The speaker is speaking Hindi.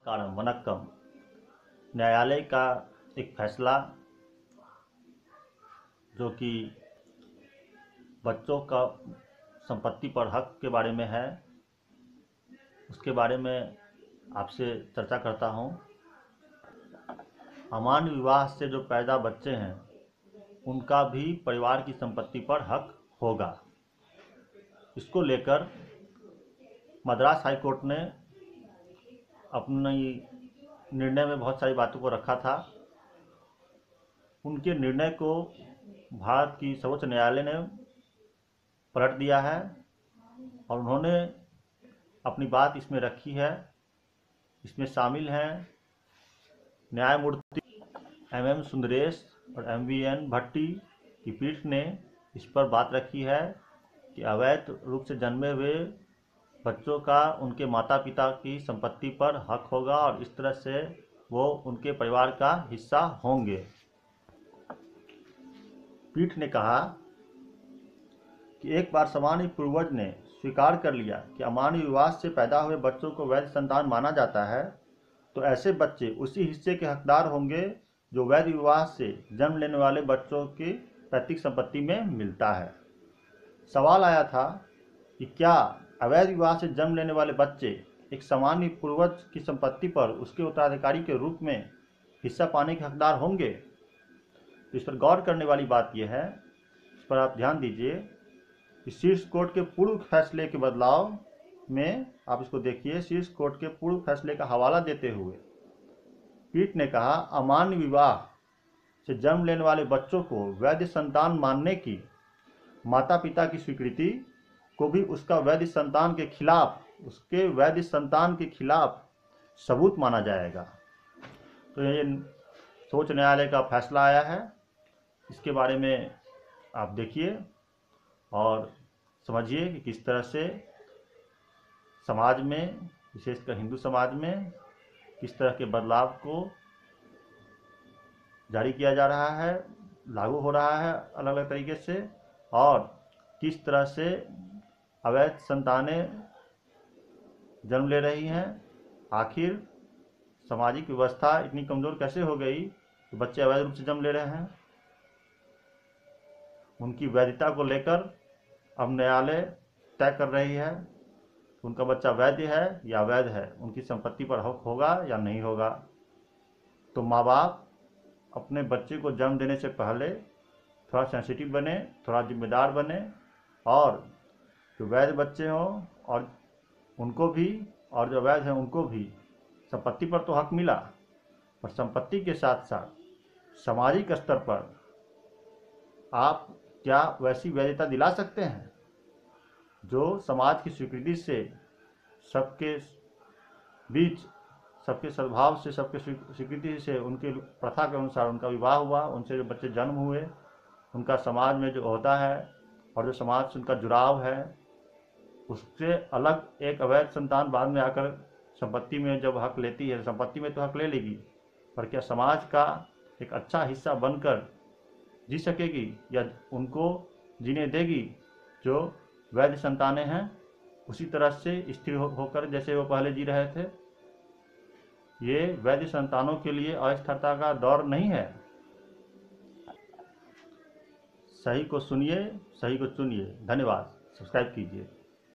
नमस्कारम वनक्कम। न्यायालय का एक फैसला जो कि बच्चों का संपत्ति पर हक के बारे में है, उसके बारे में आपसे चर्चा करता हूँ। अमान्य विवाह से जो पैदा बच्चे हैं उनका भी परिवार की संपत्ति पर हक होगा। इसको लेकर मद्रास हाई कोर्ट ने अपने निर्णय में बहुत सारी बातों को रखा था। उनके निर्णय को भारत की सर्वोच्च न्यायालय ने पलट दिया है और उन्होंने अपनी बात इसमें रखी है। इसमें शामिल हैं न्यायमूर्ति MM सुंदरेश और MVN भट्टी की पीठ ने इस पर बात रखी है कि अवैध रूप से जन्मे हुए बच्चों का उनके माता पिता की संपत्ति पर हक होगा और इस तरह से वो उनके परिवार का हिस्सा होंगे। पीठ ने कहा कि एक बार सामान्य पूर्वज ने स्वीकार कर लिया कि अमान्य विवाह से पैदा हुए बच्चों को वैध संतान माना जाता है, तो ऐसे बच्चे उसी हिस्से के हकदार होंगे जो वैध विवाह से जन्म लेने वाले बच्चों की पैतृक संपत्ति में मिलता है। सवाल आया था कि क्या अवैध विवाह से जन्म लेने वाले बच्चे एक सामान्य पूर्वज की संपत्ति पर उसके उत्तराधिकारी के रूप में हिस्सा पाने के हकदार होंगे। इस पर गौर करने वाली बात यह है, इस पर आप ध्यान दीजिए कि शीर्ष कोर्ट के पूर्व फैसले के बदलाव में आप इसको देखिए। शीर्ष कोर्ट के पूर्व फैसले का हवाला देते हुए पीठ ने कहा, अमान्य विवाह से जन्म लेने वाले बच्चों को वैध संतान मानने की माता पिता की स्वीकृति को भी उसके वैध संतान के खिलाफ सबूत माना जाएगा। तो ये सर्वोच्च न्यायालय का फैसला आया है। इसके बारे में आप देखिए और समझिए कि किस तरह से समाज में, विशेषकर हिंदू समाज में, किस तरह के बदलाव को जारी किया जा रहा है, लागू हो रहा है अलग अलग तरीके से, और किस तरह से अवैध संतानें जन्म ले रही हैं। आखिर सामाजिक व्यवस्था इतनी कमज़ोर कैसे हो गई कि बच्चे अवैध रूप से जन्म ले रहे हैं। उनकी वैधता को लेकर अब न्यायालय तय कर रही है कि उनका बच्चा वैध है या अवैध है, उनकी संपत्ति पर हक होगा या नहीं होगा। तो माँ बाप अपने बच्चे को जन्म देने से पहले थोड़ा सेंसिटिव बने, थोड़ा जिम्मेदार बने, और जो वैध बच्चे हों और उनको भी, और जो अवैध हैं उनको भी संपत्ति पर तो हक मिला, पर संपत्ति के साथ साथ सामाजिक स्तर पर आप क्या वैसी वैधता दिला सकते हैं जो समाज की स्वीकृति से, सबके बीच, सबके सद्भाव से, सबके स्वीकृति से, उनके प्रथा के अनुसार उनका विवाह हुआ, उनसे जो बच्चे जन्म हुए, उनका समाज में जो ओहदा है और जो समाज से उनका जुड़ाव है, उससे अलग एक अवैध संतान बाद में आकर संपत्ति में जब हक लेती है, संपत्ति में तो हक ले लेगी, पर क्या समाज का एक अच्छा हिस्सा बनकर जी सकेगी या उनको जीने देगी जो वैध संतानें हैं, उसी तरह से स्थिर होकर जैसे वो पहले जी रहे थे। ये वैध संतानों के लिए अस्थिरता का दौर नहीं है। सही को सुनिए, सही को चुनिए। धन्यवाद। सब्सक्राइब कीजिए।